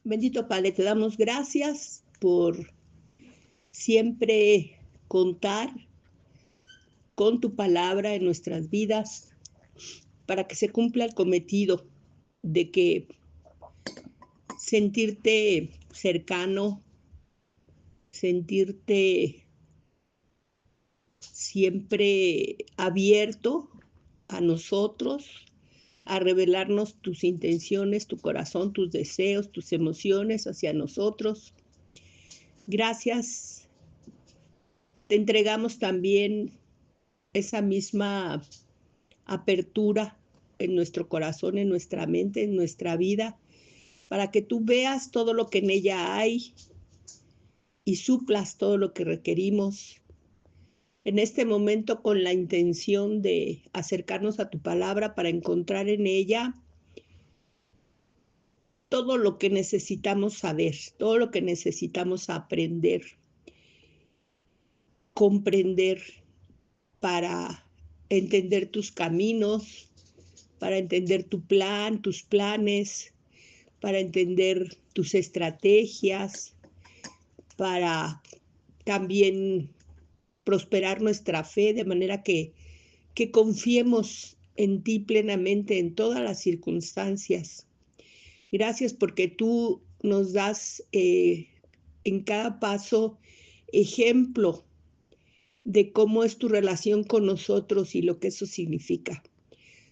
Bendito Padre, te damos gracias por siempre contar con tu palabra en nuestras vidas para que se cumpla el cometido de que sentirte cercano, sentirte siempre abierto a nosotros, a revelarnos tus intenciones, tu corazón, tus deseos, tus emociones hacia nosotros. Gracias. Te entregamos también esa misma apertura en nuestro corazón, en nuestra mente, en nuestra vida, para que tú veas todo lo que en ella hay y suplas todo lo que requerimos. En este momento, con la intención de acercarnos a tu palabra para encontrar en ella todo lo que necesitamos saber, todo lo que necesitamos aprender, comprender para entender tus caminos, para entender tu plan, tus planes, para entender tus estrategias, para también prosperar nuestra fe de manera que confiemos en ti plenamente en todas las circunstancias. Gracias porque tú nos das en cada paso ejemplo de cómo es tu relación con nosotros y lo que eso significa.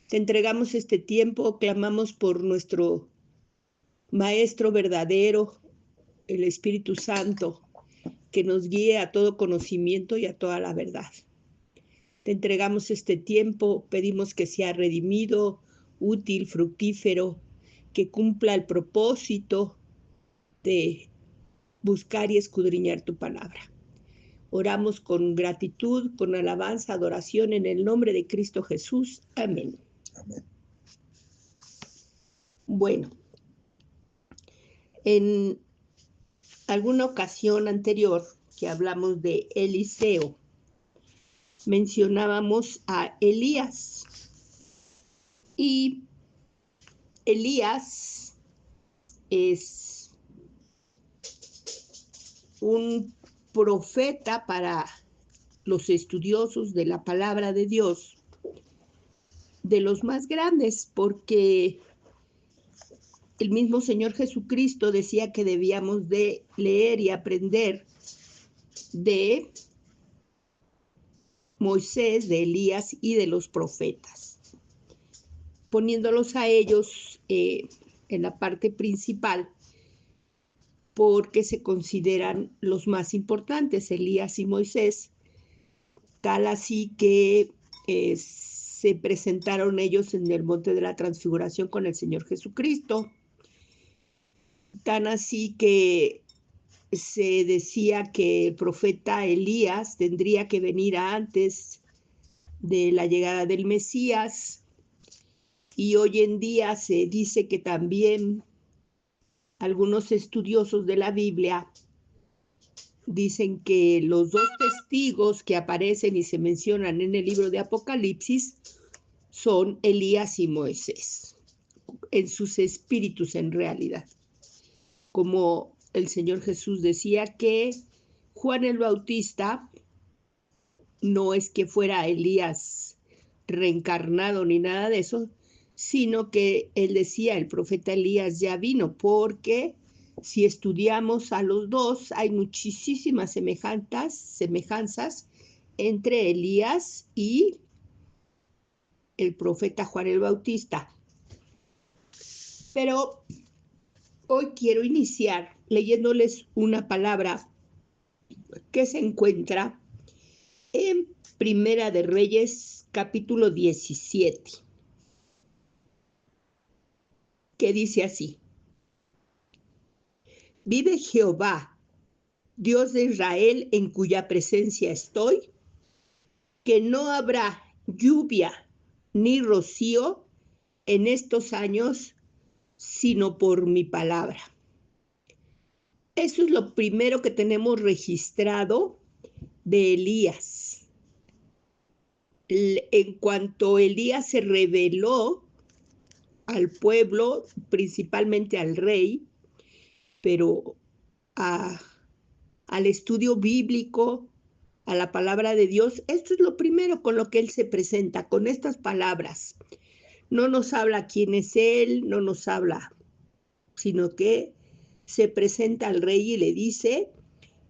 Te entregamos este tiempo, clamamos por nuestro Maestro verdadero, el Espíritu Santo, que nos guíe a todo conocimiento y a toda la verdad. Te entregamos este tiempo, pedimos que sea redimido, útil, fructífero, que cumpla el propósito de buscar y escudriñar tu palabra. Oramos con gratitud, con alabanza, adoración en el nombre de Cristo Jesús. Amén. Amén. Bueno, en alguna ocasión anterior que hablamos de Eliseo, mencionábamos a Elías. Y Elías es un profeta para los estudiosos de la palabra de Dios, de los más grandes, porque el mismo Señor Jesucristo decía que debíamos de leer y aprender de Moisés, de Elías y de los profetas, poniéndolos a ellos en la parte principal porque se consideran los más importantes, Elías y Moisés, tal así que se presentaron ellos en el monte de la transfiguración con el Señor Jesucristo, tan así que se decía que el profeta Elías tendría que venir antes de la llegada del Mesías, y hoy en día se dice que también algunos estudiosos de la Biblia dicen que los dos testigos que aparecen y se mencionan en el libro de Apocalipsis son Elías y Moisés, en sus espíritus en realidad. Como el Señor Jesús decía que Juan el Bautista no es que fuera Elías reencarnado ni nada de eso, sino que él decía, el profeta Elías ya vino, porque si estudiamos a los dos, hay muchísimas semejanzas entre Elías y el profeta Juan el Bautista. Pero hoy quiero iniciar leyéndoles una palabra que se encuentra en Primera de Reyes, capítulo 17, que dice así: Vive Jehová, Dios de Israel, en cuya presencia estoy, que no habrá lluvia ni rocío en estos años, sino por mi palabra. Eso es lo primero que tenemos registrado de Elías. En cuanto Elías se reveló al pueblo, principalmente al rey, pero al estudio bíblico, a la palabra de Dios, esto es lo primero con lo que él se presenta, con estas palabras. No nos habla quién es él, no nos habla, sino que se presenta al rey y le dice: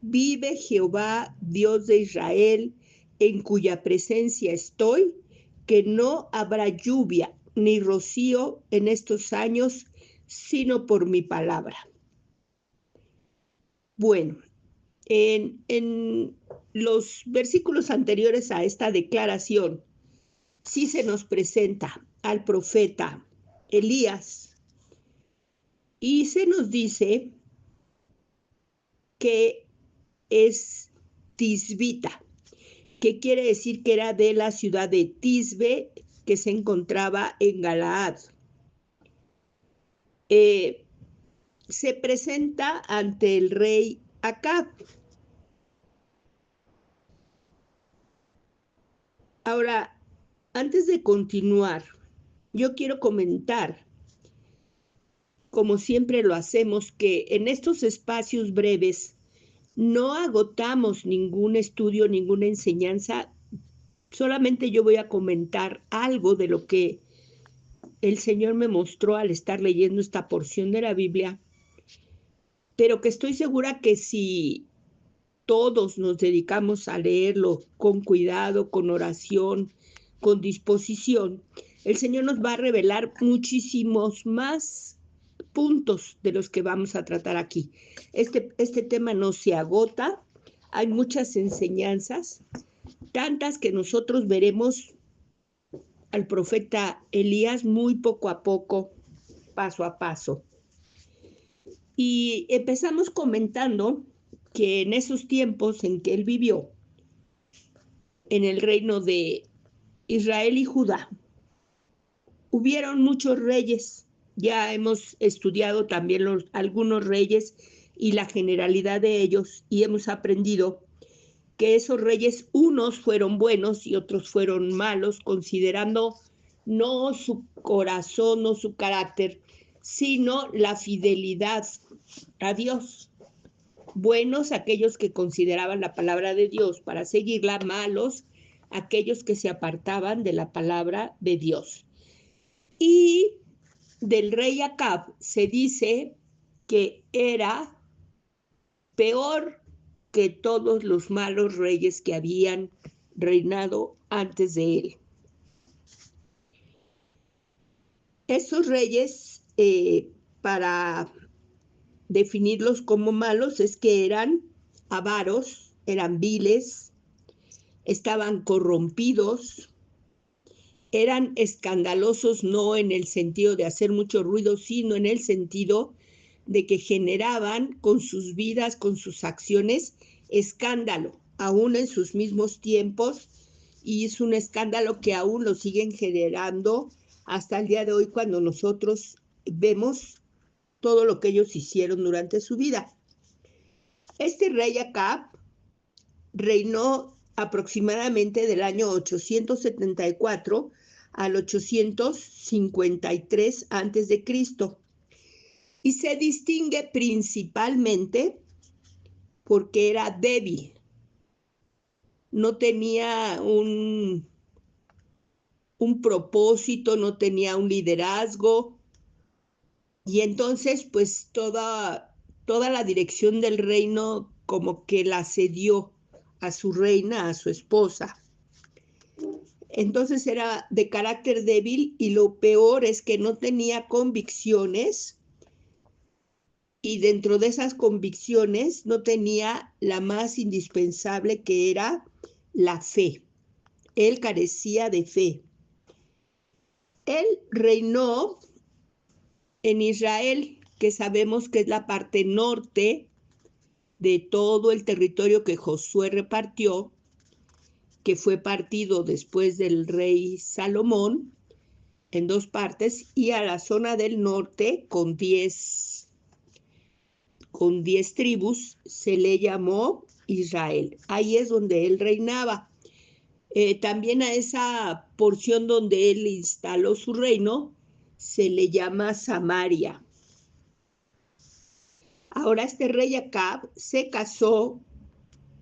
vive Jehová, Dios de Israel, en cuya presencia estoy, que no habrá lluvia ni rocío en estos años, sino por mi palabra. Bueno, en los versículos anteriores a esta declaración, sí se nos presenta al profeta Elías y se nos dice que es tisbita, que quiere decir que era de la ciudad de Tisbe, que se encontraba en Galaad. Se presenta ante el rey Acab. Ahora, antes de continuar, yo quiero comentar, como siempre lo hacemos, que en estos espacios breves no agotamos ningún estudio, ninguna enseñanza. Solamente yo voy a comentar algo de lo que el Señor me mostró al estar leyendo esta porción de la Biblia, pero que estoy segura que si todos nos dedicamos a leerlo con cuidado, con oración, con disposición, el Señor nos va a revelar muchísimos más puntos de los que vamos a tratar aquí. Este tema no se agota, hay muchas enseñanzas, tantas que nosotros veremos al profeta Elías muy poco a poco, paso a paso. Y empezamos comentando que en esos tiempos en que él vivió, en el reino de Israel y Judá, hubieron muchos reyes. Ya hemos estudiado también algunos reyes y la generalidad de ellos, y hemos aprendido que esos reyes, unos fueron buenos y otros fueron malos, considerando no su corazón, no su carácter, sino la fidelidad a Dios. Buenos aquellos que consideraban la palabra de Dios para seguirla, malos aquellos que se apartaban de la palabra de Dios. Y del rey Acab se dice que era peor que todos los malos reyes que habían reinado antes de él. Esos reyes, para definirlos como malos, es que eran avaros, eran viles, estaban corrompidos, eran escandalosos, no en el sentido de hacer mucho ruido, sino en el sentido de que generaban con sus vidas, con sus acciones, escándalo, aún en sus mismos tiempos, y es un escándalo que aún lo siguen generando hasta el día de hoy cuando nosotros vemos todo lo que ellos hicieron durante su vida. Este rey Acab reinó aproximadamente del año 874 al 853 a.C. y se distingue principalmente porque era débil, no tenía un propósito, no tenía un liderazgo, y entonces pues toda la dirección del reino como que la cedió a su reina, a su esposa. Entonces era de carácter débil y lo peor es que no tenía convicciones, y dentro de esas convicciones no tenía la más indispensable, que era la fe. Él carecía de fe. Él reinó en Israel, que sabemos que es la parte norte de todo el territorio que Josué repartió, que fue partido después del rey Salomón en dos partes, y a la zona del norte con 10 tribus se le llamó Israel. Ahí es donde él reinaba. También a esa porción donde él instaló su reino se le llama Samaria. Ahora este rey Acab se casó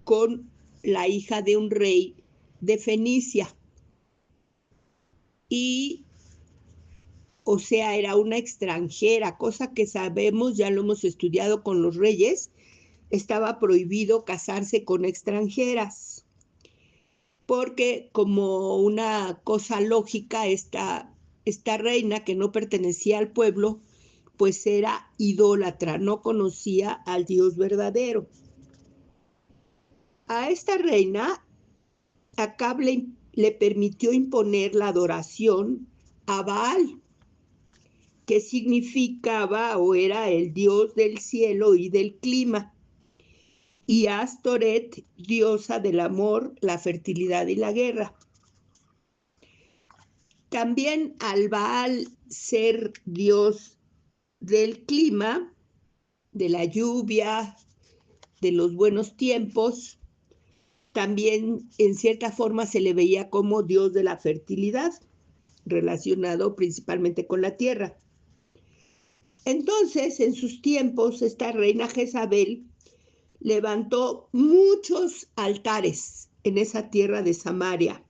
con la hija de un rey de Fenicia y, o sea, era una extranjera, cosa que sabemos, ya lo hemos estudiado con los reyes, estaba prohibido casarse con extranjeras, porque como una cosa lógica, esta reina que no pertenecía al pueblo, pues era idólatra, no conocía al Dios verdadero. A esta reina, Acab le permitió imponer la adoración a Baal, que significaba o era el dios del cielo y del clima, y a Astoret, diosa del amor, la fertilidad y la guerra. También al Baal ser dios del clima, de la lluvia, de los buenos tiempos, también en cierta forma se le veía como dios de la fertilidad, relacionado principalmente con la tierra. Entonces, en sus tiempos, esta reina Jezabel levantó muchos altares en esa tierra de Samaria,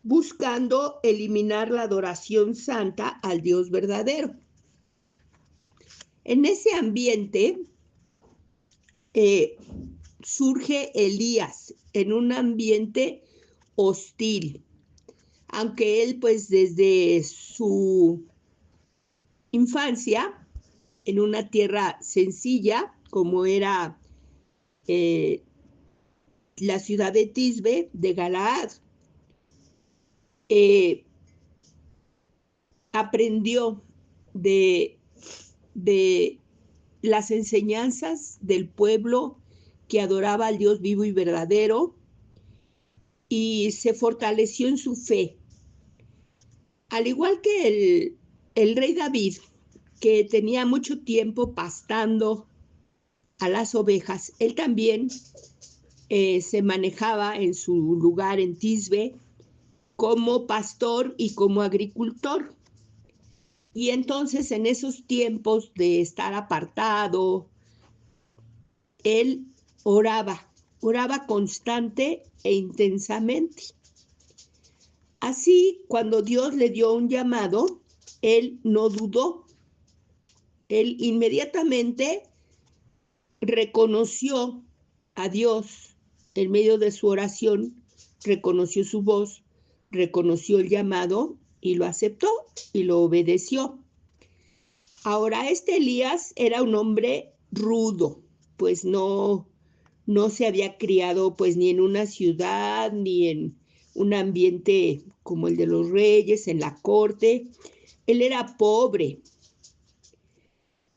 buscando eliminar la adoración santa al Dios verdadero. En ese ambiente surge Elías, en un ambiente hostil, aunque él pues desde su infancia, en una tierra sencilla, como era la ciudad de Tisbe, de Galaad, aprendió de las enseñanzas del pueblo que adoraba al Dios vivo y verdadero, y se fortaleció en su fe. Al igual que el rey David, que tenía mucho tiempo pastando a las ovejas, él también se manejaba en su lugar en Tisbe como pastor y como agricultor. Y entonces en esos tiempos de estar apartado, él oraba constante e intensamente. Así, cuando Dios le dio un llamado, él no dudó. Él inmediatamente reconoció a Dios en medio de su oración, reconoció su voz, reconoció el llamado y lo aceptó y lo obedeció. Ahora, este Elías era un hombre rudo, pues no se había criado pues ni en una ciudad ni en un ambiente como el de los reyes, en la corte. Él era pobre.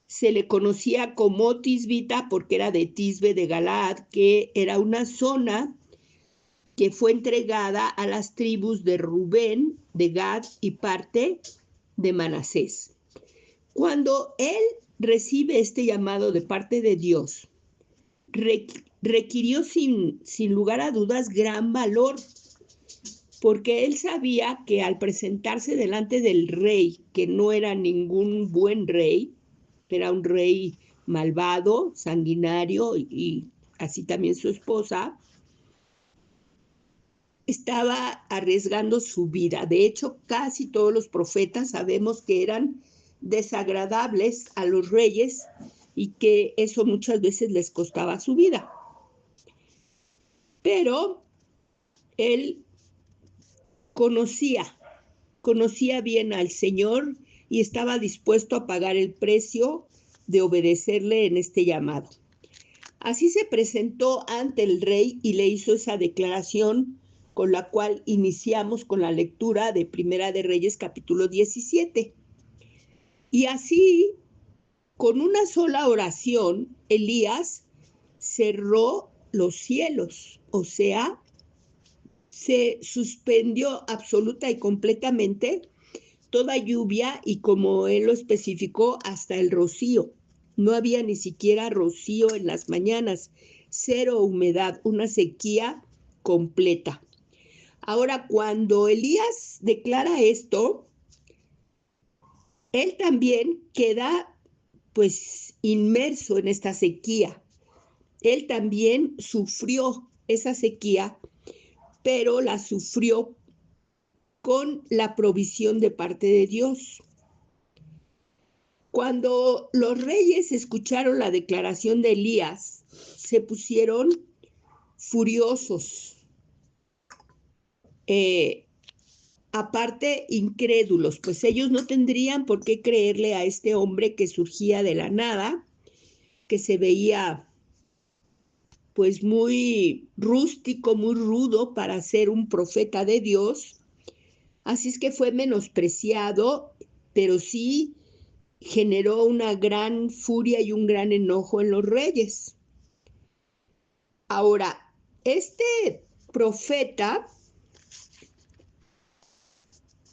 Se le conocía como Tisbita porque era de Tisbe de Galaad, que era una zona que fue entregada a las tribus de Rubén, de Gad y parte de Manasés. Cuando él recibe este llamado de parte de Dios, requirió sin lugar a dudas gran valor, porque él sabía que al presentarse delante del rey, que no era ningún buen rey, era un rey malvado, sanguinario, y así también su esposa, estaba arriesgando su vida. De hecho, casi todos los profetas sabemos que eran desagradables a los reyes y que eso muchas veces les costaba su vida. Pero él conocía bien al Señor y estaba dispuesto a pagar el precio de obedecerle en este llamado. Así se presentó ante el rey y le hizo esa declaración con la cual iniciamos con la lectura de Primera de Reyes capítulo 17. Y así, con una sola oración, Elías cerró los cielos, o sea, se suspendió absoluta y completamente toda lluvia y, como él lo especificó, hasta el rocío. No había ni siquiera rocío en las mañanas, cero humedad, una sequía completa. Ahora, cuando Elías declara esto, él también queda pues inmerso en esta sequía. Él también sufrió esa sequía, pero la sufrió con la provisión de parte de Dios. Cuando los reyes escucharon la declaración de Elías, se pusieron furiosos, aparte incrédulos, pues ellos no tendrían por qué creerle a este hombre que surgía de la nada, que se veía pues muy rústico, muy rudo para ser un profeta de Dios. Así es que fue menospreciado, pero sí generó una gran furia y un gran enojo en los reyes. Ahora, este profeta,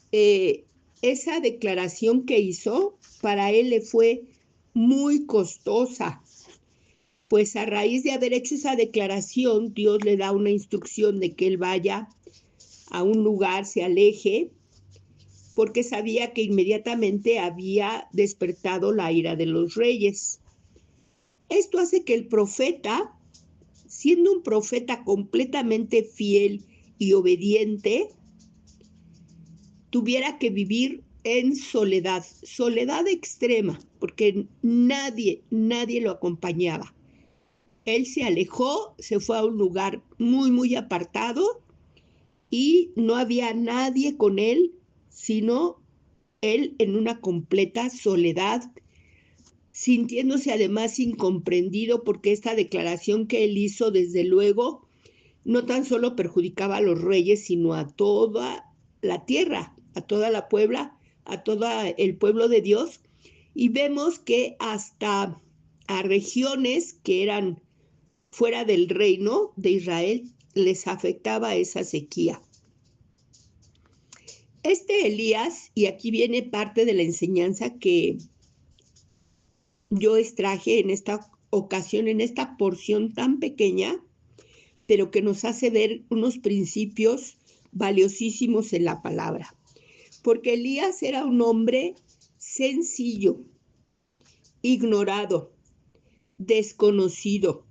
esa declaración que hizo, para él le fue muy costosa, pues a raíz de haber hecho esa declaración, Dios le da una instrucción de que él vaya a un lugar, se aleje, porque sabía que inmediatamente había despertado la ira de los reyes. Esto hace que el profeta, siendo un profeta completamente fiel y obediente, tuviera que vivir en soledad, soledad extrema, porque nadie lo acompañaba. Él se alejó, se fue a un lugar muy, muy apartado y no había nadie con él, sino él en una completa soledad, sintiéndose además incomprendido porque esta declaración que él hizo, desde luego, no tan solo perjudicaba a los reyes, sino a toda la tierra, a toda la Puebla, a todo el pueblo de Dios. Y vemos que hasta a regiones que eran fuera del reino de Israel les afectaba esa sequía. Este Elías, y aquí viene parte de la enseñanza que yo extraje en esta ocasión, en esta porción tan pequeña, pero que nos hace ver unos principios valiosísimos en la palabra. Porque Elías era un hombre sencillo, ignorado, desconocido.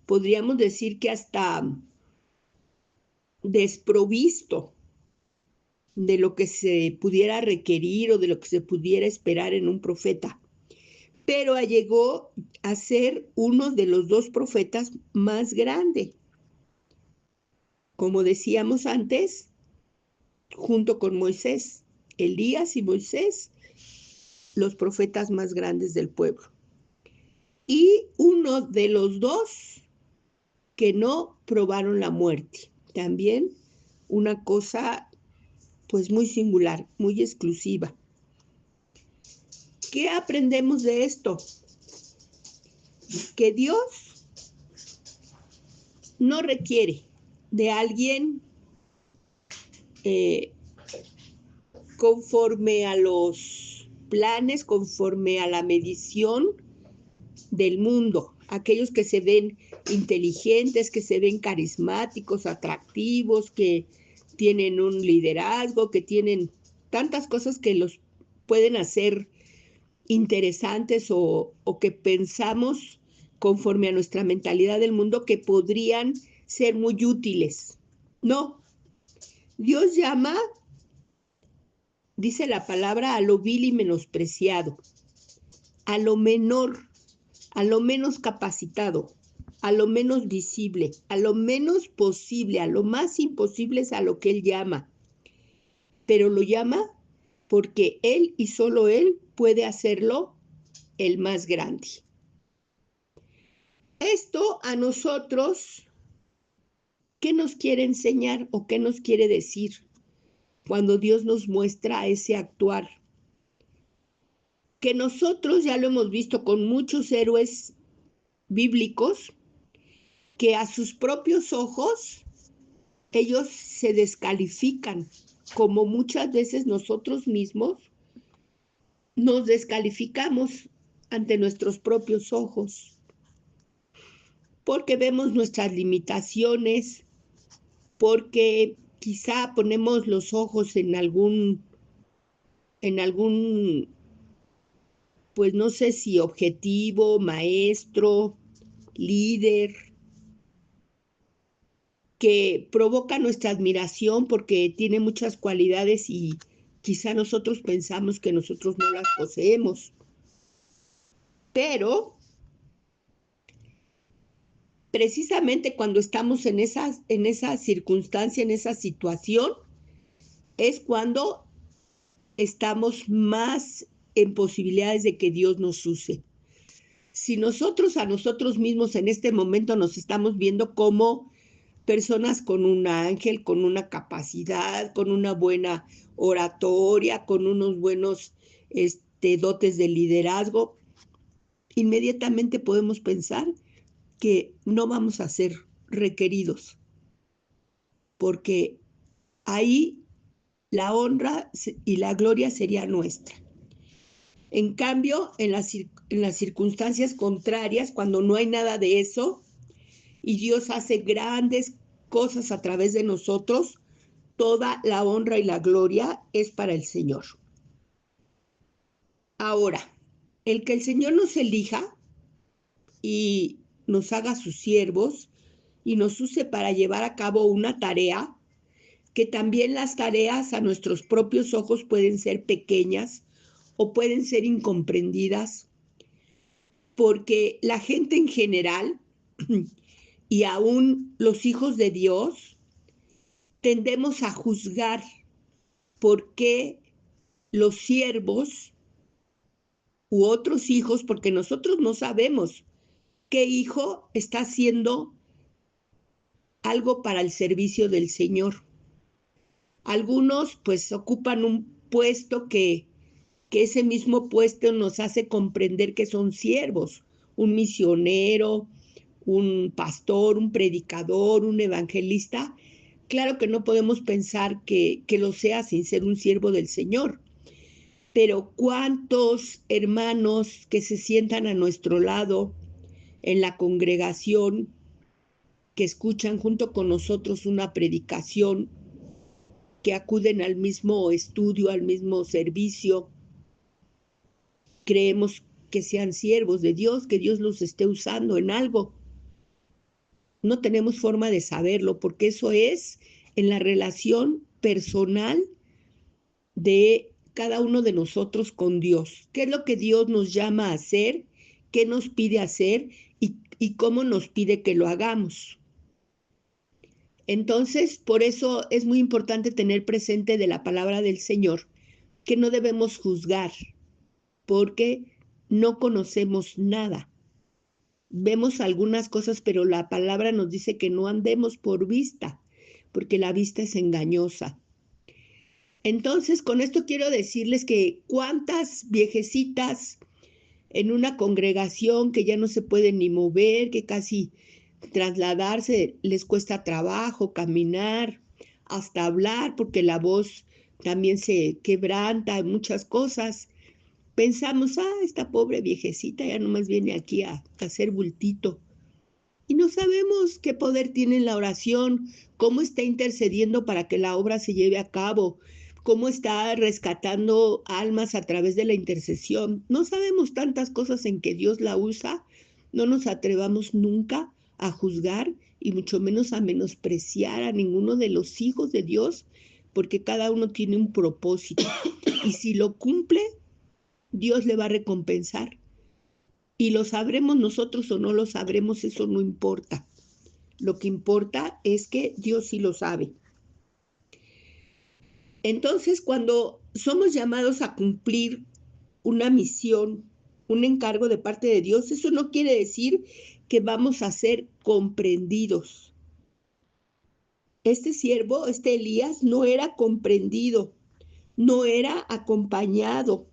Podríamos decir que hasta desprovisto de lo que se pudiera requerir o de lo que se pudiera esperar en un profeta. Pero llegó a ser uno de los dos profetas más grandes. Como decíamos antes, junto con Moisés, Elías y Moisés, los profetas más grandes del pueblo. Y uno de los dos que no probaron la muerte. También una cosa pues muy singular, muy exclusiva. ¿Qué aprendemos de esto? Que Dios no requiere de alguien conforme a los planes, conforme a la medición del mundo. Aquellos que se ven inteligentes, que se ven carismáticos, atractivos, que tienen un liderazgo, que tienen tantas cosas que los pueden hacer interesantes o que pensamos conforme a nuestra mentalidad del mundo que podrían ser muy útiles. No, Dios llama, dice la palabra, a lo vil y menospreciado, a lo menor, a lo menos capacitado, a lo menos visible, a lo menos posible, a lo más imposible es a lo que Él llama. Pero lo llama porque Él y solo Él puede hacerlo el más grande. Esto a nosotros, ¿qué nos quiere enseñar o qué nos quiere decir cuando Dios nos muestra ese actuar? Que nosotros ya lo hemos visto con muchos héroes bíblicos, que a sus propios ojos ellos se descalifican, como muchas veces nosotros mismos nos descalificamos ante nuestros propios ojos, porque vemos nuestras limitaciones, porque quizá ponemos los ojos en algún pues no sé si objetivo, maestro, líder, que provoca nuestra admiración porque tiene muchas cualidades y quizá nosotros pensamos que nosotros no las poseemos. Pero precisamente cuando estamos en esa circunstancia, en esa situación, es cuando estamos más en posibilidades de que Dios nos use. Si nosotros a nosotros mismos en este momento nos estamos viendo como personas con un ángel, con una capacidad, con una buena oratoria, con unos buenos dotes de liderazgo, inmediatamente podemos pensar que no vamos a ser requeridos, porque ahí la honra y la gloria sería nuestra. En cambio, en las circunstancias contrarias, cuando no hay nada de eso, y Dios hace grandes cosas a través de nosotros, toda la honra y la gloria es para el Señor. Ahora, el que el Señor nos elija y nos haga sus siervos y nos use para llevar a cabo una tarea, que también las tareas a nuestros propios ojos pueden ser pequeñas o pueden ser incomprendidas, porque la gente en general y aún los hijos de Dios tendemos a juzgar por qué los siervos u otros hijos, porque nosotros no sabemos qué hijo está haciendo algo para el servicio del Señor. Algunos pues ocupan un puesto que ese mismo puesto nos hace comprender que son siervos, un misionero, un pastor, un predicador, un evangelista. Claro que no podemos pensar que lo sea sin ser un siervo del Señor, pero ¿cuántos hermanos que se sientan a nuestro lado en la congregación, que escuchan junto con nosotros una predicación, que acuden al mismo estudio, al mismo servicio, creemos que sean siervos de Dios, que Dios los esté usando en algo? No tenemos forma de saberlo, porque eso es en la relación personal de cada uno de nosotros con Dios. ¿Qué es lo que Dios nos llama a hacer? ¿Qué nos pide hacer? Y cómo nos pide que lo hagamos. Entonces, por eso es muy importante tener presente de la palabra del Señor que no debemos juzgar, porque no conocemos nada. Vemos algunas cosas, pero la palabra nos dice que no andemos por vista, porque la vista es engañosa. Entonces, con esto quiero decirles que cuántas viejecitas en una congregación que ya no se pueden ni mover, que casi trasladarse les cuesta trabajo, caminar, hasta hablar, porque la voz también se quebranta, muchas cosas. Pensamos, esta pobre viejecita ya nomás viene aquí a hacer bultito. Y no sabemos qué poder tiene la oración, cómo está intercediendo para que la obra se lleve a cabo, cómo está rescatando almas a través de la intercesión. No sabemos tantas cosas en que Dios la usa. No nos atrevamos nunca a juzgar y mucho menos a menospreciar a ninguno de los hijos de Dios, porque cada uno tiene un propósito. Y si lo cumple, Dios le va a recompensar. Y lo sabremos nosotros o no lo sabremos, eso no importa. Lo que importa es que Dios sí lo sabe. Entonces, cuando somos llamados a cumplir una misión, un encargo de parte de Dios, eso no quiere decir que vamos a ser comprendidos. Este siervo, este Elías, no era comprendido, no era acompañado,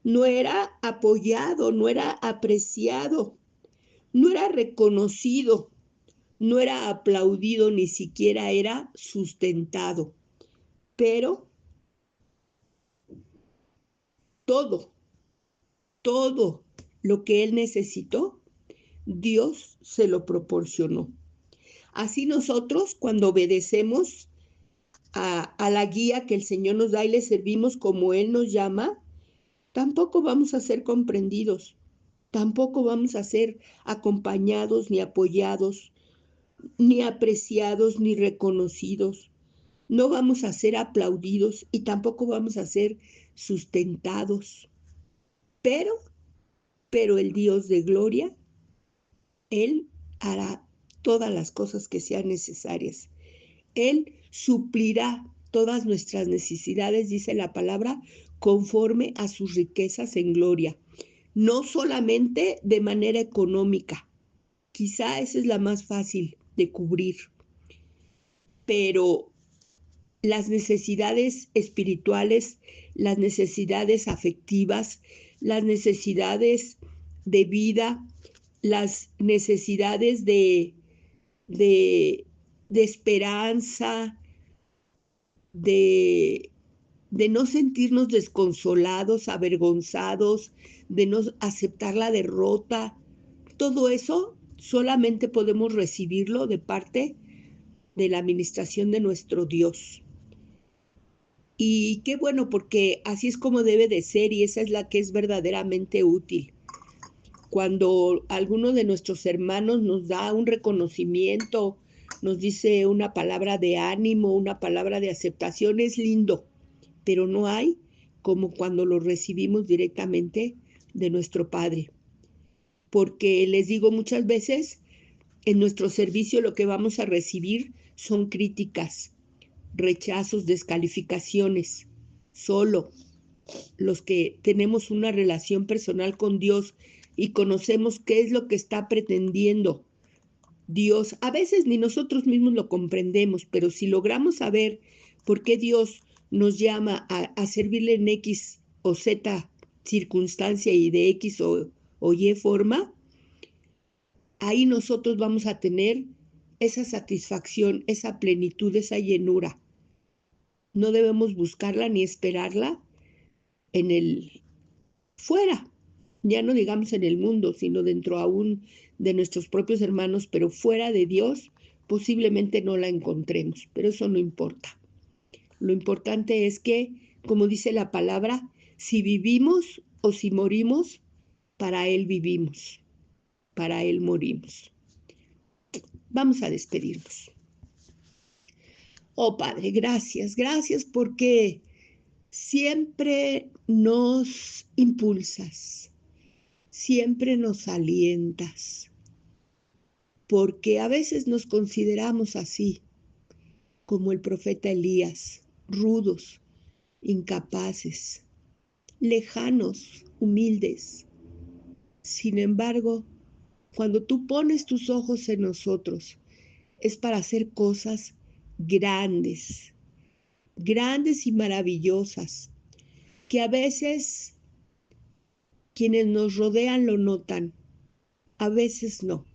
no era apoyado, no era apreciado, no era reconocido, no era aplaudido, ni siquiera era sustentado. Pero todo lo que él necesitó, Dios se lo proporcionó. Así nosotros, cuando obedecemos a la guía que el Señor nos da y le servimos como Él nos llama, tampoco vamos a ser comprendidos, tampoco vamos a ser acompañados ni apoyados, ni apreciados ni reconocidos. No vamos a ser aplaudidos y tampoco vamos a ser sustentados. Pero el Dios de gloria, Él hará todas las cosas que sean necesarias. Él suplirá todas nuestras necesidades, dice la palabra, conforme a sus riquezas en gloria. No solamente de manera económica, quizá esa es la más fácil de cubrir, pero las necesidades espirituales, las necesidades afectivas, las necesidades de vida, las necesidades de esperanza, de, de no sentirnos desconsolados, avergonzados, de no aceptar la derrota. Todo eso solamente podemos recibirlo de parte de la administración de nuestro Dios. Y qué bueno, porque así es como debe de ser y esa es la que es verdaderamente útil. Cuando alguno de nuestros hermanos nos da un reconocimiento, nos dice una palabra de ánimo, una palabra de aceptación, es lindo, pero no hay como cuando lo recibimos directamente de nuestro Padre. Porque les digo muchas veces, en nuestro servicio lo que vamos a recibir son críticas, rechazos, descalificaciones. Solo los que tenemos una relación personal con Dios y conocemos qué es lo que está pretendiendo Dios. A veces ni nosotros mismos lo comprendemos, pero si logramos saber por qué Dios nos llama a servirle en X o Z circunstancia y de X o Y forma, ahí nosotros vamos a tener esa satisfacción, esa plenitud, esa llenura. No debemos buscarla ni esperarla en el fuera, ya no digamos en el mundo, sino dentro aún de nuestros propios hermanos, pero fuera de Dios posiblemente no la encontremos, pero eso no importa. Lo importante es que, como dice la palabra, si vivimos o si morimos, para Él vivimos, para Él morimos. Vamos a despedirnos. Oh Padre, gracias, gracias porque siempre nos impulsas, siempre nos alientas, porque a veces nos consideramos así, como el profeta Elías, rudos, incapaces, lejanos, humildes. Sin embargo, cuando tú pones tus ojos en nosotros, es para hacer cosas grandes, grandes y maravillosas, que a veces quienes nos rodean lo notan, a veces no,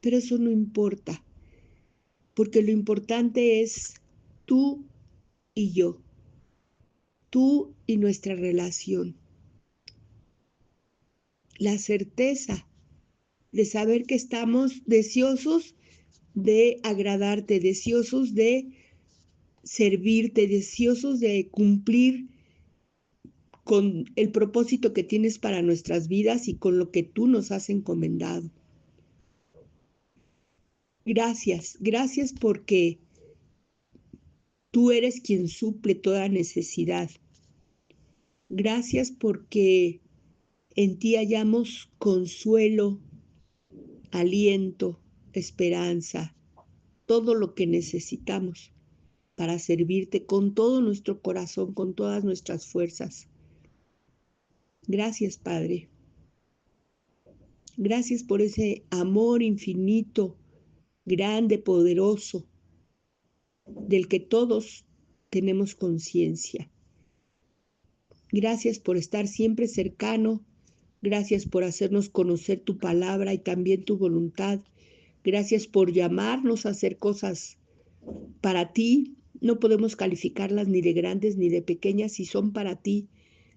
pero eso no importa, porque lo importante es tú y yo, tú y nuestra relación, la certeza de saber que estamos deseosos de agradarte, deseosos de servirte, deseosos de cumplir con el propósito que tienes para nuestras vidas y con lo que tú nos has encomendado. Gracias, gracias porque tú eres quien suple toda necesidad. Gracias porque en ti hallamos consuelo, aliento, esperanza, todo lo que necesitamos para servirte con todo nuestro corazón, con todas nuestras fuerzas. Gracias, Padre. Gracias por ese amor infinito, grande, poderoso, del que todos tenemos conciencia. Gracias por estar siempre cercano. Gracias por hacernos conocer tu palabra y también tu voluntad. Gracias por llamarnos a hacer cosas para ti. No podemos calificarlas ni de grandes ni de pequeñas. Si son para ti,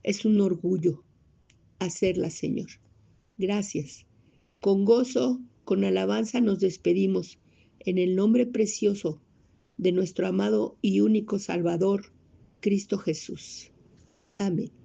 es un orgullo hacerlas, Señor. Gracias. Con gozo, con alabanza nos despedimos en el nombre precioso de nuestro amado y único Salvador, Cristo Jesús. Amén.